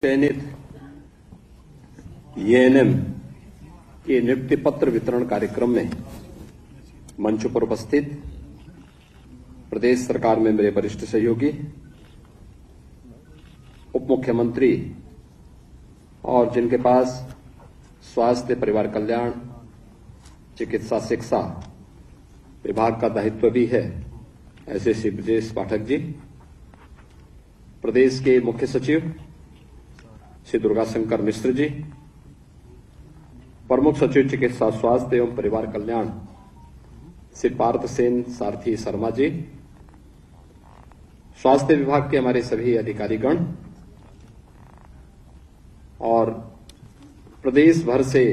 चयनित एएनएम के नियुक्ति पत्र वितरण कार्यक्रम में मंच पर उपस्थित प्रदेश सरकार में मेरे वरिष्ठ सहयोगी, उप मुख्यमंत्री और जिनके पास स्वास्थ्य, परिवार कल्याण, चिकित्सा, शिक्षा विभाग का दायित्व भी है, ऐसे श्री ब्रजेश पाठक जी, प्रदेश के मुख्य सचिव श्री दुर्गाशंकर मिश्र जी, प्रमुख सचिव चिकित्सा, स्वास्थ्य एवं परिवार कल्याण श्री पार्थ सेन सारथी शर्मा जी, स्वास्थ्य विभाग के हमारे सभी अधिकारीगण और प्रदेश भर से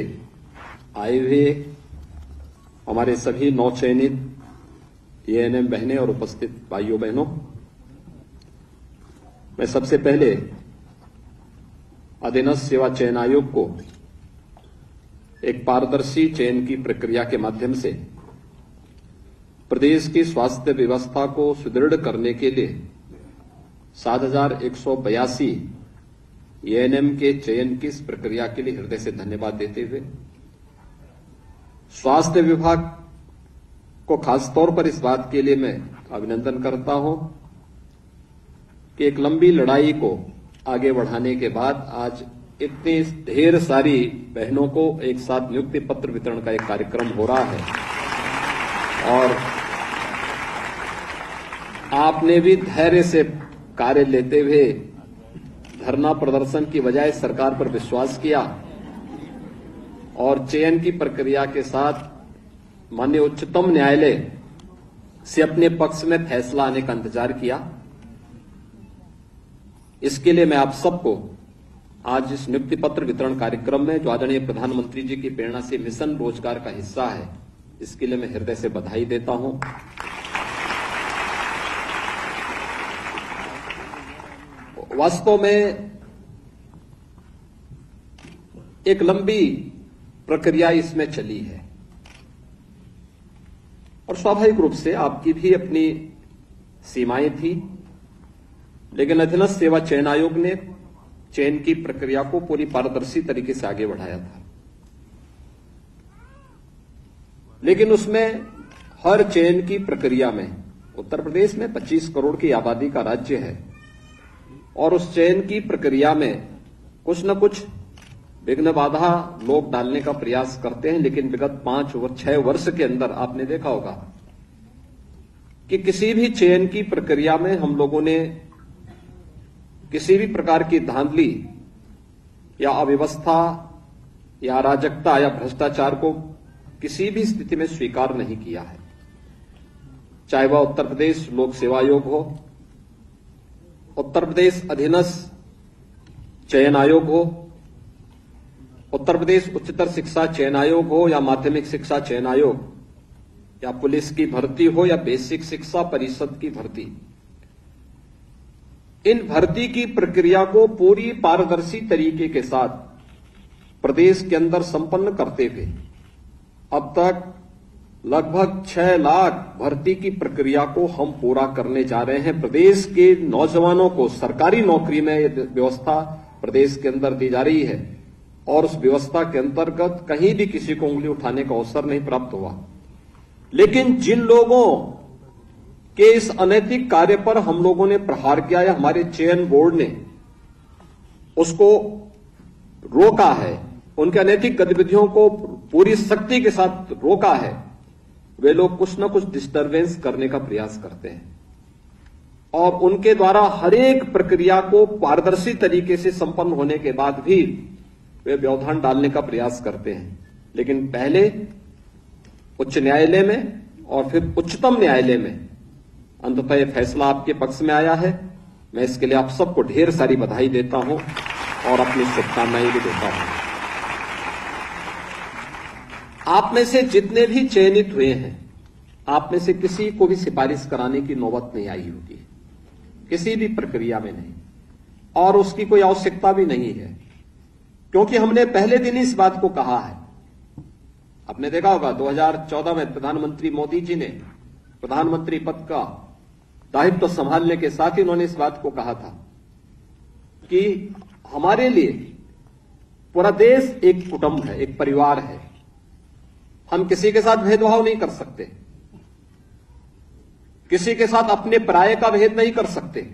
आए हुए हमारे सभी नवचयनित एएनएम बहनें और उपस्थित भाइयों बहनों, मैं सबसे पहले अधीनस्थ सेवा चयन आयोग को एक पारदर्शी चयन की प्रक्रिया के माध्यम से प्रदेश की स्वास्थ्य व्यवस्था को सुदृढ़ करने के लिए 7,182 एएनएम के चयन की इस प्रक्रिया के लिए हृदय से धन्यवाद देते हुए स्वास्थ्य विभाग को खासतौर पर इस बात के लिए मैं अभिनंदन करता हूं कि एक लंबी लड़ाई को आगे बढ़ाने के बाद आज इतनी ढेर सारी बहनों को एक साथ नियुक्ति पत्र वितरण का एक कार्यक्रम हो रहा है और आपने भी धैर्य से कार्य लेते हुए धरना प्रदर्शन की बजाय सरकार पर विश्वास किया और चयन की प्रक्रिया के साथ माननीय उच्चतम न्यायालय से अपने पक्ष में फैसला आने का इंतजार किया। इसके लिए मैं आप सबको आज इस नियुक्ति पत्र वितरण कार्यक्रम में, जो आदरणीय प्रधानमंत्री जी की प्रेरणा से मिशन रोजगार का हिस्सा है, इसके लिए मैं हृदय से बधाई देता हूं। वास्तव में एक लंबी प्रक्रिया इसमें चली है और स्वाभाविक रूप से आपकी भी अपनी सीमाएं थी, लेकिन अधीनस्थ सेवा चयन आयोग ने चयन की प्रक्रिया को पूरी पारदर्शी तरीके से आगे बढ़ाया था। लेकिन उसमें हर चयन की प्रक्रिया में उत्तर प्रदेश में 25 करोड़ की आबादी का राज्य है और उस चयन की प्रक्रिया में कुछ न कुछ विघ्न बाधा लोग डालने का प्रयास करते हैं, लेकिन विगत 5 और 6 वर्ष के अंदर आपने देखा होगा कि किसी भी चयन की प्रक्रिया में हम लोगों ने किसी भी प्रकार की धांधली या अव्यवस्था या अराजकता या भ्रष्टाचार को किसी भी स्थिति में स्वीकार नहीं किया है। चाहे वह उत्तर प्रदेश लोक सेवा आयोग हो, उत्तर प्रदेश अधीनस्थ चयन आयोग हो, उत्तर प्रदेश उच्चतर शिक्षा चयन आयोग हो या माध्यमिक शिक्षा चयन आयोग, या पुलिस की भर्ती हो या बेसिक शिक्षा परिषद की भर्ती, इन भर्ती की प्रक्रिया को पूरी पारदर्शी तरीके के साथ प्रदेश के अंदर संपन्न करते हुए अब तक लगभग 6 लाख भर्ती की प्रक्रिया को हम पूरा करने जा रहे हैं। प्रदेश के नौजवानों को सरकारी नौकरी में व्यवस्था प्रदेश के अंदर दी जा रही है और उस व्यवस्था के अंतर्गत कहीं भी किसी को उंगली उठाने का अवसर नहीं प्राप्त हुआ। लेकिन जिन लोगों के इस अनैतिक कार्य पर हम लोगों ने प्रहार किया है, हमारे चयन बोर्ड ने उसको रोका है, उनके अनैतिक गतिविधियों को पूरी सख्ती के साथ रोका है, वे लोग कुछ न कुछ डिस्टर्बेंस करने का प्रयास करते हैं और उनके द्वारा हर एक प्रक्रिया को पारदर्शी तरीके से संपन्न होने के बाद भी वे व्यवधान डालने का प्रयास करते हैं। लेकिन पहले उच्च न्यायालय में और फिर उच्चतम न्यायालय में अंततः यह फैसला आपके पक्ष में आया है। मैं इसके लिए आप सबको ढेर सारी बधाई देता हूं और अपनी शुभकामनाएं भी देता हूं। आप में से जितने भी चयनित हुए हैं, आप में से किसी को भी सिफारिश कराने की नौबत नहीं आई होगी, किसी भी प्रक्रिया में नहीं, और उसकी कोई आवश्यकता भी नहीं है, क्योंकि हमने पहले दिन इस बात को कहा है। आपने देखा होगा 2014 में प्रधानमंत्री मोदी जी ने प्रधानमंत्री पद का दायित्व संभालने के साथ ही उन्होंने इस बात को कहा था कि हमारे लिए पूरा देश एक कुटुंब है, एक परिवार है। हम किसी के साथ भेदभाव नहीं कर सकते, किसी के साथ अपने पराये का भेद नहीं कर सकते,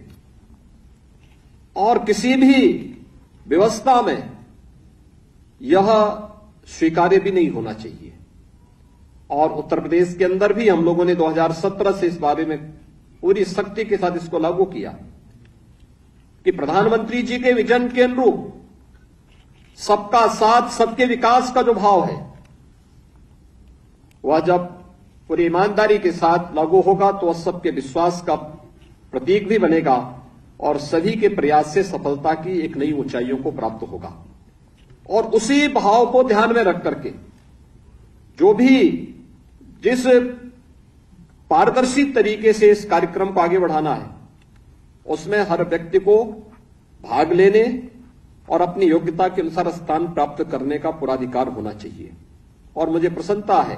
और किसी भी व्यवस्था में यह स्वीकार्य भी नहीं होना चाहिए। और उत्तर प्रदेश के अंदर भी हम लोगों ने 2017 से इस बारे में पूरी सख्ती के साथ इसको लागू किया कि प्रधानमंत्री जी के विजन के अनुरूप सबका साथ, सबके विकास का जो भाव है वह जब पूरी ईमानदारी के साथ लागू होगा तो वह सबके विश्वास का प्रतीक भी बनेगा और सभी के प्रयास से सफलता की एक नई ऊंचाइयों को प्राप्त होगा। और उसी भाव को ध्यान में रख करके जो भी जिस पारदर्शी तरीके से इस कार्यक्रम को आगे बढ़ाना है उसमें हर व्यक्ति को भाग लेने और अपनी योग्यता के अनुसार स्थान प्राप्त करने का पूरा अधिकार होना चाहिए। और मुझे प्रसन्नता है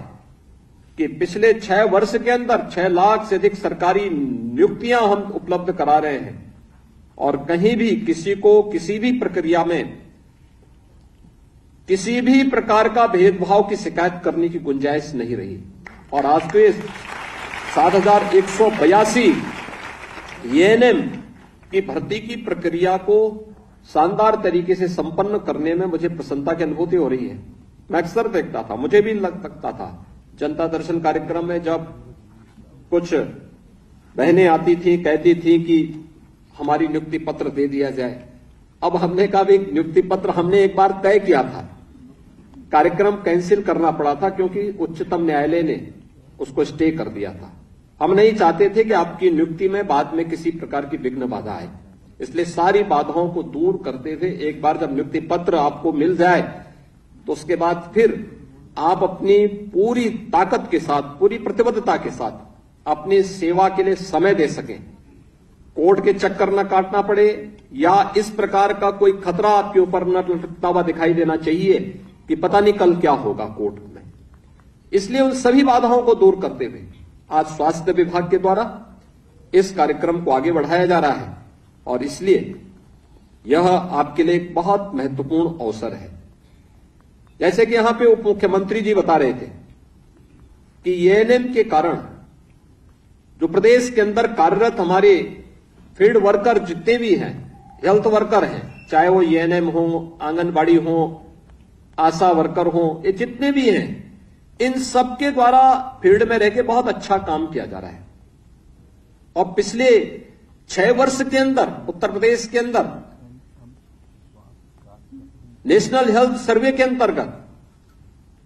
कि पिछले 6 वर्ष के अंदर 6 लाख से अधिक सरकारी नियुक्तियां हम उपलब्ध करा रहे हैं और कहीं भी किसी को किसी भी प्रक्रिया में किसी भी प्रकार का भेदभाव की शिकायत करने की गुंजाइश नहीं रही। और आज तो ये 7,182 एएनएम की भर्ती की प्रक्रिया को शानदार तरीके से संपन्न करने में मुझे प्रसन्नता की अनुभूति हो रही है। मैं अक्सर देखता था, मुझे भी लगता था जनता दर्शन कार्यक्रम में जब कुछ बहनें आती थी, कहती थी कि हमारी नियुक्ति पत्र दे दिया जाए। अब हमने कहा भी नियुक्ति पत्र हमने एक बार तय किया था, कार्यक्रम कैंसिल करना पड़ा था क्योंकि उच्चतम न्यायालय ने उसको स्टे कर दिया था। हम नहीं चाहते थे कि आपकी नियुक्ति में बाद में किसी प्रकार की विघ्न बाधा आए, इसलिए सारी बाधाओं को दूर करते हुए एक बार जब नियुक्ति पत्र आपको मिल जाए तो उसके बाद फिर आप अपनी पूरी ताकत के साथ, पूरी प्रतिबद्धता के साथ अपनी सेवा के लिए समय दे सकें, कोर्ट के चक्कर न काटना पड़े या इस प्रकार का कोई खतरा आपके ऊपर न लटकता हुआ दिखाई देना चाहिए कि पता नहीं कल क्या होगा कोर्ट में। इसलिए उन सभी बाधाओं को दूर करते हुए आज स्वास्थ्य विभाग के द्वारा इस कार्यक्रम को आगे बढ़ाया जा रहा है और इसलिए यह आपके लिए एक बहुत महत्वपूर्ण अवसर है। जैसे कि यहां पे उप मुख्यमंत्री जी बता रहे थे कि एएनएम के कारण जो प्रदेश के अंदर कार्यरत हमारे फील्ड वर्कर जितने भी हैं, हेल्थ वर्कर हैं, चाहे वो एएनएम हो, आंगनबाड़ी हो, आशा वर्कर हो, ये जितने भी हैं, इन सबके द्वारा फील्ड में रहकर बहुत अच्छा काम किया जा रहा है। और पिछले 6 वर्ष के अंदर उत्तर प्रदेश के अंदर नेशनल हेल्थ सर्वे के अंतर्गत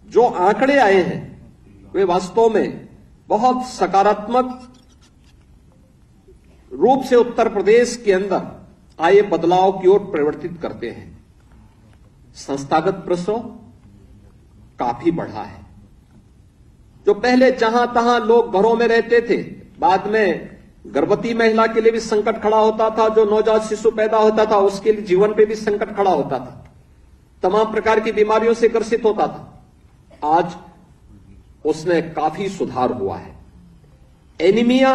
जो आंकड़े आए हैं वे वास्तव में बहुत सकारात्मक रूप से उत्तर प्रदेश के अंदर आए बदलाव की ओर परिवर्तित करते हैं। संस्थागत प्रसव काफी बढ़ा है। जो पहले जहां तहां लोग घरों में रहते थे, बाद में गर्भवती महिला के लिए भी संकट खड़ा होता था, जो नवजात शिशु पैदा होता था उसके लिए जीवन पे भी संकट खड़ा होता था, तमाम प्रकार की बीमारियों से ग्रसित होता था। आज उसमें काफी सुधार हुआ है। एनीमिया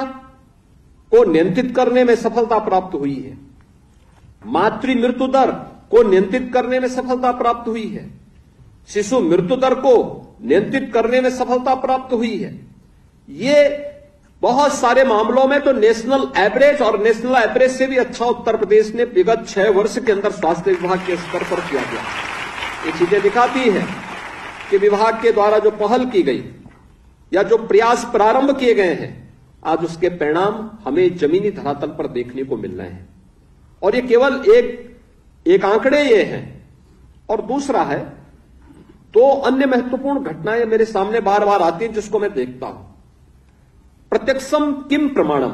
को नियंत्रित करने में सफलता प्राप्त हुई है। मातृ मृत्यु दर को नियंत्रित करने में सफलता प्राप्त हुई है। शिशु मृत्यु दर को नियंत्रित करने में सफलता प्राप्त हुई है। ये बहुत सारे मामलों में तो नेशनल एवरेज और नेशनल एवरेज से भी अच्छा उत्तर प्रदेश ने विगत 6 वर्ष के अंदर स्वास्थ्य विभाग के स्तर पर किया गया। ये चीजें दिखाती है कि विभाग के द्वारा जो पहल की गई या जो प्रयास प्रारंभ किए गए हैं, आज उसके परिणाम हमें जमीनी धरातल पर देखने को मिल रहे हैं। और ये केवल एक आंकड़े ये हैं। और दूसरा है, 2 अन्य महत्वपूर्ण घटनाएं मेरे सामने बार बार आती हैं जिसको मैं देखता हूं। प्रत्यक्षम किम प्रमाणम,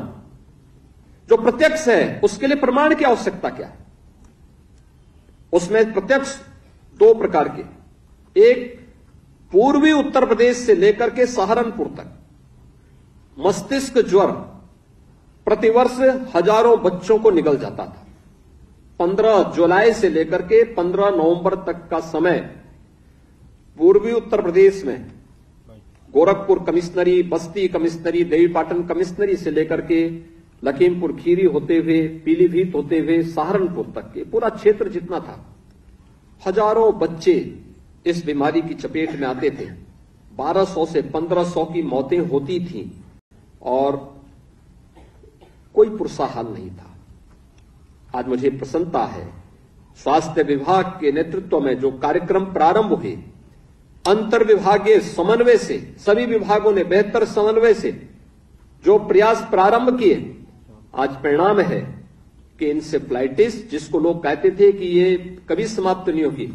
जो प्रत्यक्ष है उसके लिए प्रमाण की आवश्यकता क्या है। उसमें प्रत्यक्ष 2 प्रकार के, एक पूर्वी उत्तर प्रदेश से लेकर के सहारनपुर तक मस्तिष्क ज्वर प्रतिवर्ष हजारों बच्चों को निगल जाता था। 15 जुलाई से लेकर के 15 नवंबर तक का समय पूर्वी उत्तर प्रदेश में गोरखपुर कमिश्नरी, बस्ती कमिश्नरी, देवीपाटन कमिश्नरी से लेकर के लखीमपुर खीरी होते हुए, पीलीभीत होते हुए सहारनपुर तक के पूरा क्षेत्र जितना था, हजारों बच्चे इस बीमारी की चपेट में आते थे। 1200 से 1500 की मौतें होती थीं और कोई पुरसा हाल नहीं था। आज मुझे प्रसन्नता है, स्वास्थ्य विभाग के नेतृत्व में जो कार्यक्रम प्रारंभ हुए, अंतर विभागीय समन्वय से सभी विभागों ने बेहतर समन्वय से जो प्रयास प्रारंभ किए, आज परिणाम है कि इंसेफ्लाइटिस, जिसको लोग कहते थे कि ये कभी समाप्त नहीं होगी,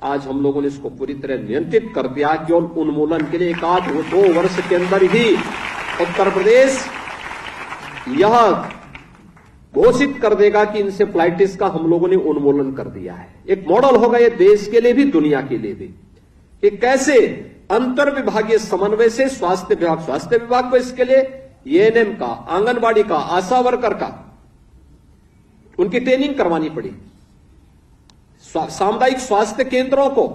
आज हम लोगों ने इसको पूरी तरह नियंत्रित कर दिया। केवल उन्मूलन के लिए 1-2 वर्ष के अंदर ही उत्तर प्रदेश यह घोषित कर देगा कि इंसेफ्लाइटिस का हम लोगों ने उन्मूलन कर दिया है। एक मॉडल होगा ये देश के लिए भी, दुनिया के लिए भी, कि कैसे अंतर विभागीय समन्वय से स्वास्थ्य विभाग को इसके लिए एएनएम का, आंगनबाड़ी का, आशा वर्कर का उनकी ट्रेनिंग करवानी पड़ी। सामुदायिक स्वास्थ्य केंद्रों को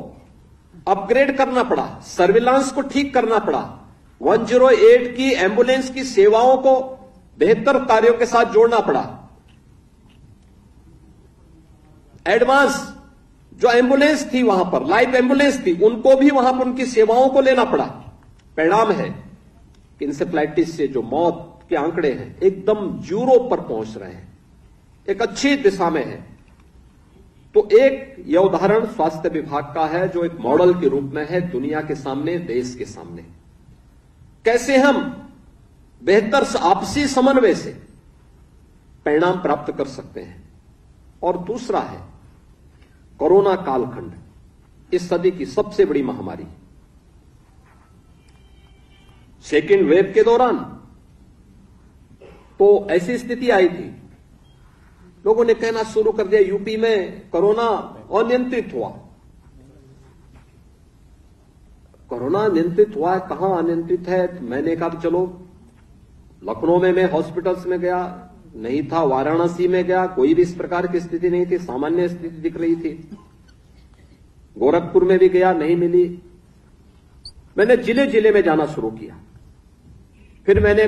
अपग्रेड करना पड़ा, सर्विलांस को ठीक करना पड़ा, 108 की एम्बुलेंस की सेवाओं को बेहतर कार्यों के साथ जोड़ना पड़ा। एडवांस जो एम्बुलेंस थी वहां पर, लाइव एम्बुलेंस थी, उनको भी वहां पर उनकी सेवाओं को लेना पड़ा। परिणाम है कि इंसेफ्लाइटिस से जो मौत के आंकड़े हैं एकदम जीरो पर पहुंच रहे हैं, एक अच्छी दिशा में है। तो एक यह उदाहरण स्वास्थ्य विभाग का है जो एक मॉडल के रूप में है दुनिया के सामने, देश के सामने, कैसे हम बेहतर आपसी समन्वय से परिणाम प्राप्त कर सकते हैं। और दूसरा है कोरोना कालखंड, इस सदी की सबसे बड़ी महामारी। सेकेंड वेव के दौरान तो ऐसी स्थिति आई थी, लोगों ने कहना शुरू कर दिया यूपी में कोरोना अनियंत्रित हुआ। कोरोना नियंत्रित हुआ है, कहां अनियंत्रित है? तो मैंने कहा चलो, लखनऊ में मैं हॉस्पिटल्स में गया, नहीं था, वाराणसी में गया, कोई भी इस प्रकार की स्थिति नहीं थी, सामान्य स्थिति दिख रही थी। गोरखपुर में भी गया, नहीं मिली। मैंने जिले जिले में जाना शुरू किया, फिर मैंने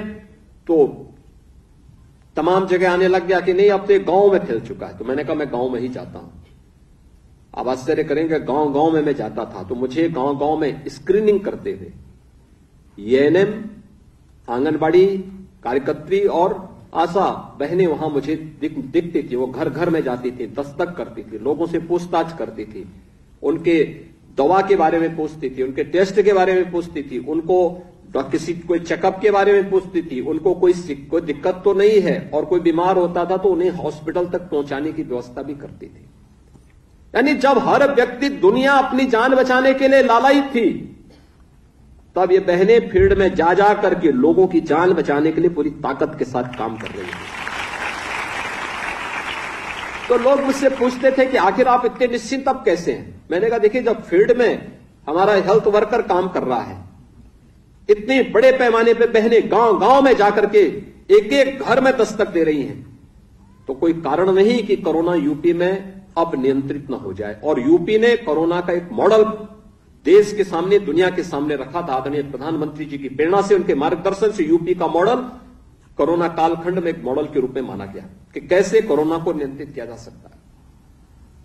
तो तमाम जगह आने लग गया कि नहीं अब तो ये गांव में फैल चुका है। तो मैंने कहा मैं गांव में ही जाता हूं। आप आश्चर्य करेंगे, गांव गांव में मैं जाता था तो मुझे गांव गांव में स्क्रीनिंग करते हुए एएनएम, आंगनबाड़ी कार्यकर्त्री और आशा बहनें वहां मुझे दिखती थी। वो घर घर में जाती थी, दस्तक करती थी, लोगों से पूछताछ करती थी, उनके दवा के बारे में पूछती थी, उनके टेस्ट के बारे में पूछती थी, उनको किसी कोई चेकअप के बारे में पूछती थी, उनको कोई दिक्कत तो नहीं है, और कोई बीमार होता था तो उन्हें हॉस्पिटल तक पहुंचाने की व्यवस्था भी करती थी। यानी जब हर व्यक्ति, दुनिया अपनी जान बचाने के लिए लालायित थी, तब ये बहनें फील्ड में जा जा करके लोगों की जान बचाने के लिए पूरी ताकत के साथ काम कर रही थी। तो लोग मुझसे पूछते थे कि आखिर आप इतने निश्चिंत अब कैसे हैं? मैंने कहा देखिए, जब फील्ड में हमारा हेल्थ वर्कर काम कर रहा है, इतने बड़े पैमाने पे बहनें गांव गांव में जाकर के एक एक घर में दस्तक दे रही हैं, तो कोई कारण नहीं कि कोरोना यूपी में अब नियंत्रित न हो जाए। और यूपी ने कोरोना का एक मॉडल देश के सामने, दुनिया के सामने रखा था। आदरणीय प्रधानमंत्री जी की प्रेरणा से, उनके मार्गदर्शन से यूपी का मॉडल कोरोना कालखंड में एक मॉडल के रूप में माना गया कि कैसे कोरोना को नियंत्रित किया जा सकता है।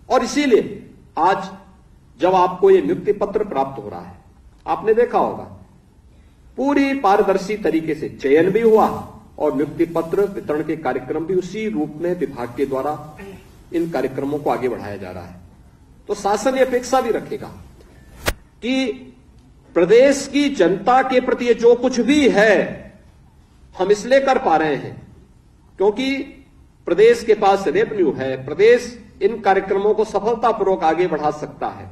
और इसीलिए आज जब आपको ये नियुक्ति पत्र प्राप्त हो रहा है, आपने देखा होगा पूरी पारदर्शी तरीके से चयन भी हुआ और नियुक्ति पत्र वितरण के कार्यक्रम भी उसी रूप में विभाग के द्वारा इन कार्यक्रमों को आगे बढ़ाया जा रहा है। तो शासन ये अपेक्षा भी रखेगा कि प्रदेश की जनता के प्रति ये जो कुछ भी है हम इसलिए कर पा रहे हैं क्योंकि प्रदेश के पास रेवेन्यू है, प्रदेश इन कार्यक्रमों को सफलतापूर्वक आगे बढ़ा सकता है।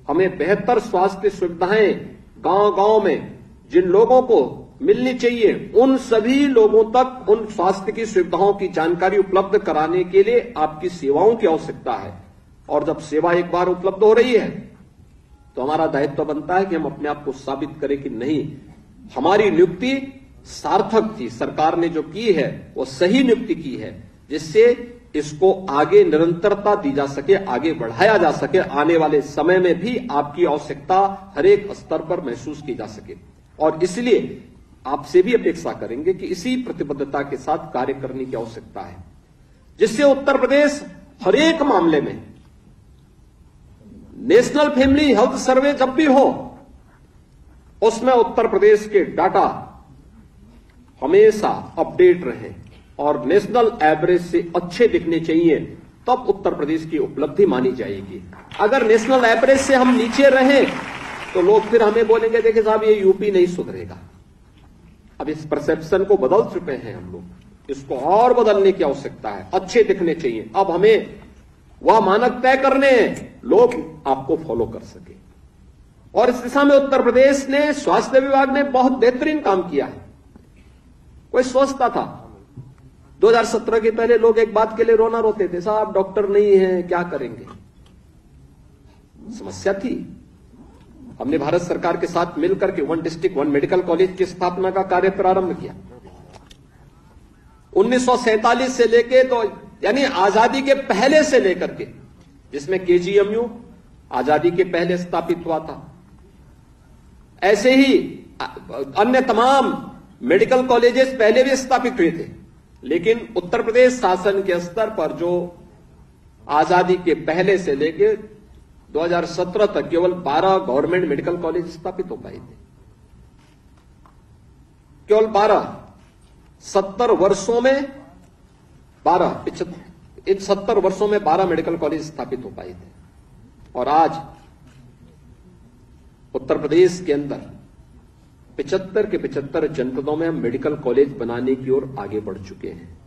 हमें बेहतर स्वास्थ्य सुविधाएं गांव गांव में जिन लोगों को मिलनी चाहिए, उन सभी लोगों तक उन स्वास्थ्य की सुविधाओं की जानकारी उपलब्ध कराने के लिए आपकी सेवाओं की आवश्यकता है। और जब सेवा एक बार उपलब्ध हो रही है तो हमारा दायित्व बनता है कि हम अपने आप को साबित करें कि नहीं, हमारी नियुक्ति सार्थक थी, सरकार ने जो की है वो सही नियुक्ति की है, जिससे इसको आगे निरंतरता दी जा सके, आगे बढ़ाया जा सके, आने वाले समय में भी आपकी आवश्यकता हर एक स्तर पर महसूस की जा सके। और इसलिए आपसे भी अपेक्षा करेंगे कि इसी प्रतिबद्धता के साथ कार्य करने की आवश्यकता है, जिससे उत्तर प्रदेश हर एक मामले में नेशनल फैमिली हेल्थ सर्वे जब भी हो उसमें उत्तर प्रदेश के डाटा हमेशा अपडेट रहे और नेशनल एवरेज से अच्छे दिखने चाहिए, तब उत्तर प्रदेश की उपलब्धि मानी जाएगी। अगर नेशनल एवरेज से हम नीचे रहें तो लोग फिर हमें बोलेंगे देखिए साहब ये यूपी नहीं सुधरेगा। अब इस परसेप्शन को बदल चुके हैं हम लोग, इसको और बदलने की आवश्यकता है। अच्छे दिखने चाहिए, अब हमें वह मानक तय करने हैं, लोग आपको फॉलो कर सके। और इस दिशा में उत्तर प्रदेश ने, स्वास्थ्य विभाग ने बहुत बेहतरीन काम किया है। कोई सोचता था 2017 के पहले लोग एक बात के लिए रोना रोते थे, साहब डॉक्टर नहीं है क्या करेंगे, समस्या थी। हमने भारत सरकार के साथ मिलकर के 1 डिस्ट्रिक्ट 1 मेडिकल कॉलेज की स्थापना का कार्य प्रारंभ किया। 1947 से लेके तो यानी आजादी के पहले से लेकर के, जिसमें केजीएमयू आजादी के पहले स्थापित हुआ था, ऐसे ही अन्य तमाम मेडिकल कॉलेजेस पहले भी स्थापित हुए थे। लेकिन उत्तर प्रदेश शासन के स्तर पर जो आजादी के पहले से लेके 2017 तक केवल 12 गवर्नमेंट मेडिकल कॉलेज स्थापित हो पाए थे, केवल 12। 70 वर्षों में 12, इन 70 वर्षों में 12 मेडिकल कॉलेज स्थापित हो पाए थे। और आज उत्तर प्रदेश के अंदर 75 के 75 जनपदों में हम मेडिकल कॉलेज बनाने की ओर आगे बढ़ चुके हैं।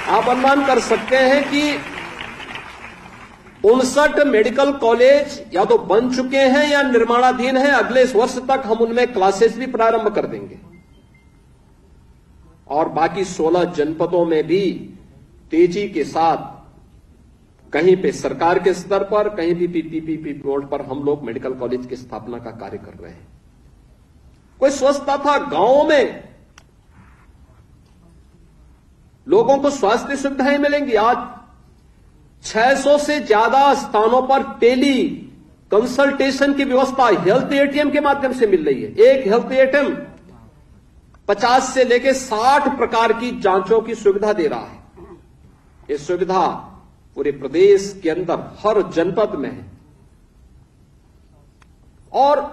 आप अनुमान कर सकते हैं कि 59 मेडिकल कॉलेज या तो बन चुके हैं या निर्माणाधीन हैं। अगले इस वर्ष तक हम उनमें क्लासेस भी प्रारंभ कर देंगे और बाकी 16 जनपदों में भी तेजी के साथ कहीं पे सरकार के स्तर पर, कहीं भी पीपीपी मोड पर हम लोग मेडिकल कॉलेज की स्थापना का कार्य कर रहे हैं। कोई सोचता था गांवों में लोगों को स्वास्थ्य सुविधाएं मिलेंगी, आज 600 से ज्यादा स्थानों पर टेली कंसल्टेशन की व्यवस्था हेल्थ एटीएम के माध्यम से मिल रही है। एक हेल्थ एटीएम 50 से लेकर 60 प्रकार की जांचों की सुविधा दे रहा है। ये सुविधा पूरे प्रदेश के अंदर हर जनपद में है और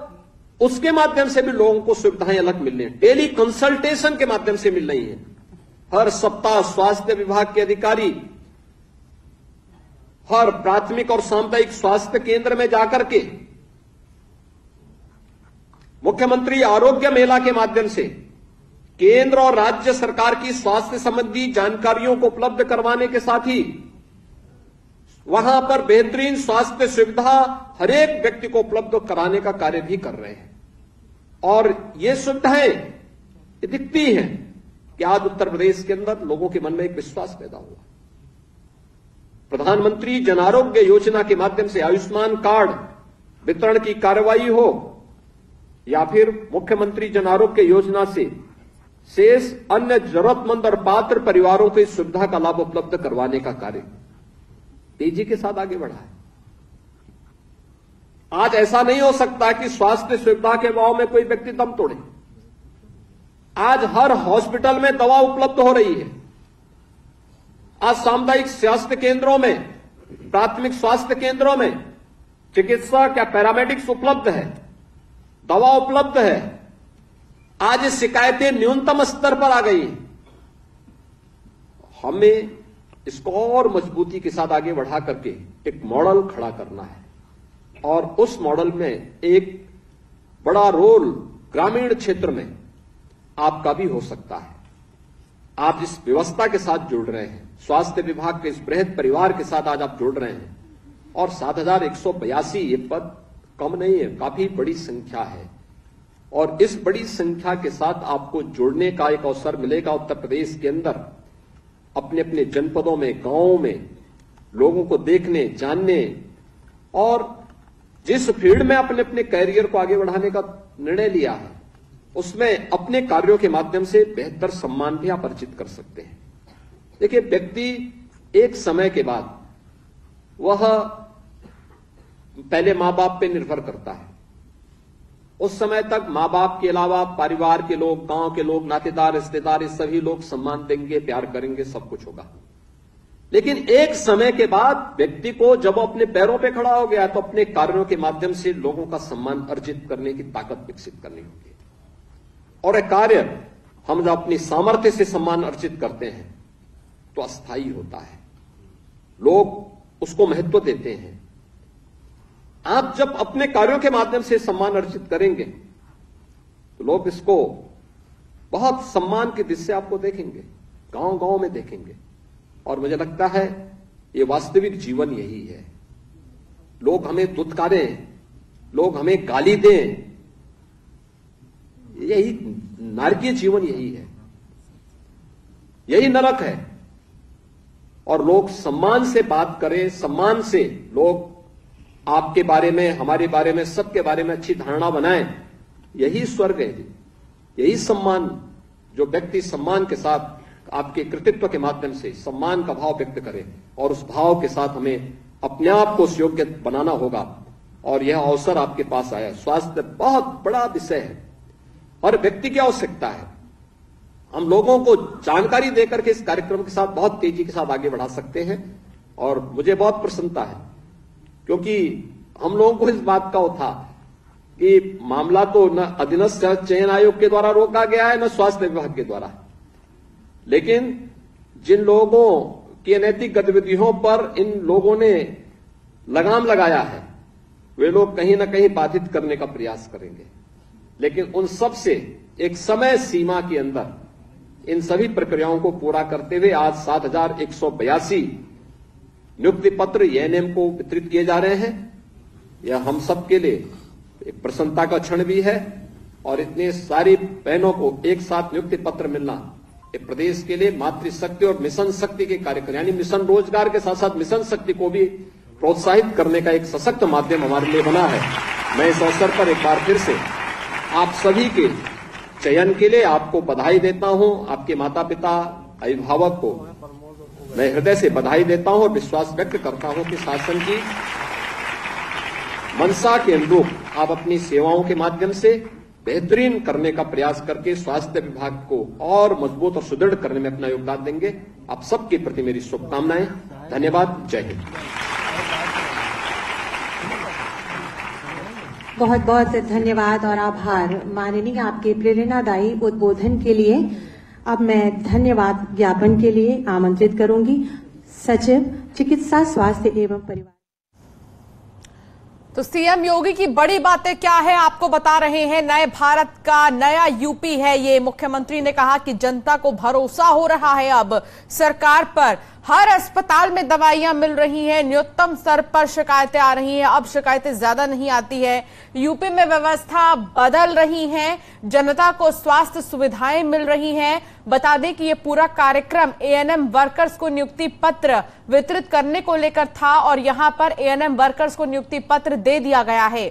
उसके माध्यम से भी लोगों को सुविधाएं अलग मिल रही हैं। टेली कंसल्टेशन के माध्यम से मिल रही हैं। हर सप्ताह स्वास्थ्य विभाग के अधिकारी हर प्राथमिक और सामुदायिक स्वास्थ्य केंद्र में जाकर के मुख्यमंत्री आरोग्य मेला के माध्यम से केंद्र और राज्य सरकार की स्वास्थ्य संबंधी जानकारियों को उपलब्ध करवाने के साथ ही वहां पर बेहतरीन स्वास्थ्य सुविधा हर एक व्यक्ति को उपलब्ध कराने का कार्य भी कर रहे हैं। और ये सुविधाएं दिखती हैं कि आज उत्तर प्रदेश के अंदर लोगों के मन में एक विश्वास पैदा हुआ। प्रधानमंत्री जन आरोग्य योजना के माध्यम से आयुष्मान कार्ड वितरण की कार्रवाई हो या फिर मुख्यमंत्री जन आरोग्य योजना से शेष अन्य जरूरतमंद और पात्र परिवारों को इस सुविधा का लाभ उपलब्ध करवाने का कार्य तेजी के साथ आगे बढ़ा है। आज ऐसा नहीं हो सकता कि स्वास्थ्य सुविधा के अभाव में कोई व्यक्ति दम तोड़े। आज हर हॉस्पिटल में दवा उपलब्ध हो रही है। आज सामुदायिक स्वास्थ्य केंद्रों में, प्राथमिक स्वास्थ्य केंद्रों में चिकित्सक या पैरामेडिक्स उपलब्ध है, दवा उपलब्ध है। आज शिकायतें न्यूनतम स्तर पर आ गई। हमें इसको और मजबूती के साथ आगे बढ़ा करके एक मॉडल खड़ा करना है और उस मॉडल में एक बड़ा रोल ग्रामीण क्षेत्र में आपका भी हो सकता है। आप जिस व्यवस्था के साथ जुड़ रहे हैं, स्वास्थ्य विभाग के इस बृहद परिवार के साथ आज आप जुड़ रहे हैं और 7,182 ये पद कम नहीं है, काफी बड़ी संख्या है। और इस बड़ी संख्या के साथ आपको जुड़ने का एक अवसर मिलेगा उत्तर प्रदेश के अंदर, अपने अपने जनपदों में, गांवों में लोगों को देखने, जानने और जिस फील्ड में अपने अपने कैरियर को आगे बढ़ाने का निर्णय लिया है उसमें अपने कार्यों के माध्यम से बेहतर सम्मान भी आप अर्जित कर सकते हैं। देखिए, व्यक्ति एक समय के बाद वह पहले मां बाप पे निर्भर करता है, उस समय तक मां बाप के अलावा परिवार के लोग, गांव के लोग, नातेदार, रिश्तेदार, ये सभी लोग सम्मान देंगे, प्यार करेंगे, सब कुछ होगा। लेकिन एक समय के बाद व्यक्ति को जब वो अपने पैरों पे खड़ा हो गया तो अपने कार्यों के माध्यम से लोगों का सम्मान अर्जित करने की ताकत विकसित करनी होगी। और एक कार्य हम जब अपनी सामर्थ्य से सम्मान अर्जित करते हैं तो अस्थायी होता है, लोग उसको महत्व देते हैं। आप जब अपने कार्यों के माध्यम से सम्मान अर्जित करेंगे तो लोग इसको बहुत सम्मान की दृष्टि से आपको देखेंगे, गांव गांव में देखेंगे। और मुझे लगता है ये वास्तविक जीवन यही है। लोग हमें दुत्कारें, लोग हमें गाली दें, यही नारकीय जीवन यही है, यही नरक है। और लोग सम्मान से बात करें, सम्मान से लोग आपके बारे में, हमारे बारे में, सबके बारे में अच्छी धारणा बनाएं, यही स्वर्ग है, यही सम्मान। जो व्यक्ति सम्मान के साथ आपके कृतित्व के माध्यम से सम्मान का भाव व्यक्त करे और उस भाव के साथ हमें अपने आप को उस योग्य बनाना होगा। और यह अवसर आपके पास आया। स्वास्थ्य बहुत बड़ा विषय है और व्यक्ति की आवश्यकता है। हम लोगों को जानकारी देकर के इस कार्यक्रम के साथ बहुत तेजी के साथ आगे बढ़ा सकते हैं। और मुझे बहुत प्रसन्नता है क्योंकि हम लोगों को इस बात का था कि मामला तो न अधीनस्थ चयन आयोग के द्वारा रोका गया है, न स्वास्थ्य विभाग के द्वारा, लेकिन जिन लोगों की अनैतिक गतिविधियों पर इन लोगों ने लगाम लगाया है वे लोग कहीं ना कहीं बाधित करने का प्रयास करेंगे। लेकिन उन सब से एक समय सीमा के अंदर इन सभी प्रक्रियाओं को पूरा करते हुए आज 7,182 नियुक्ति पत्र एएनएम को वितरित किए जा रहे हैं। यह हम सब के लिए एक प्रसन्नता का क्षण भी है। और इतने सारी बहनों को एक साथ नियुक्ति पत्र मिलना ये प्रदेश के लिए मातृशक्ति और मिशन शक्ति के कार्यक्रम यानी मिशन रोजगार के साथ साथ मिशन शक्ति को भी प्रोत्साहित करने का एक सशक्त माध्यम हमारे लिए बना है। मैं इस अवसर पर एक बार फिर से आप सभी के चयन के लिए आपको बधाई देता हूं। आपके माता पिता अभिभावक को मैं हृदय से बधाई देता हूं और विश्वास व्यक्त करता हूं कि शासन की मंशा के अनुरूप आप अपनी सेवाओं के माध्यम से बेहतरीन करने का प्रयास करके स्वास्थ्य विभाग को और मजबूत और सुदृढ़ करने में अपना योगदान देंगे। आप सबके प्रति मेरी शुभकामनाएं। धन्यवाद। जय हिंद। बहुत बहुत धन्यवाद और आभार माननीय आपके प्रेरणादायी उद्बोधन के लिए। अब मैं धन्यवाद ज्ञापन के लिए आमंत्रित करूंगी सचिव चिकित्सा स्वास्थ्य एवं परिवार। तो सीएम योगी की बड़ी बातें क्या है आपको बता रहे हैं। नए भारत का नया यूपी है ये। मुख्यमंत्री ने कहा कि जनता को भरोसा हो रहा है अब सरकार पर। हर अस्पताल में दवाइयां मिल रही हैं, न्यूनतम स्तर पर शिकायतें आ रही हैं, अब शिकायतें ज्यादा नहीं आती है। यूपी में व्यवस्था बदल रही है, जनता को स्वास्थ्य सुविधाएं मिल रही हैं। बता दें कि ये पूरा कार्यक्रम एएनएम वर्कर्स को नियुक्ति पत्र वितरित करने को लेकर था और यहां पर एएनएम वर्कर्स को नियुक्ति पत्र दे दिया गया है।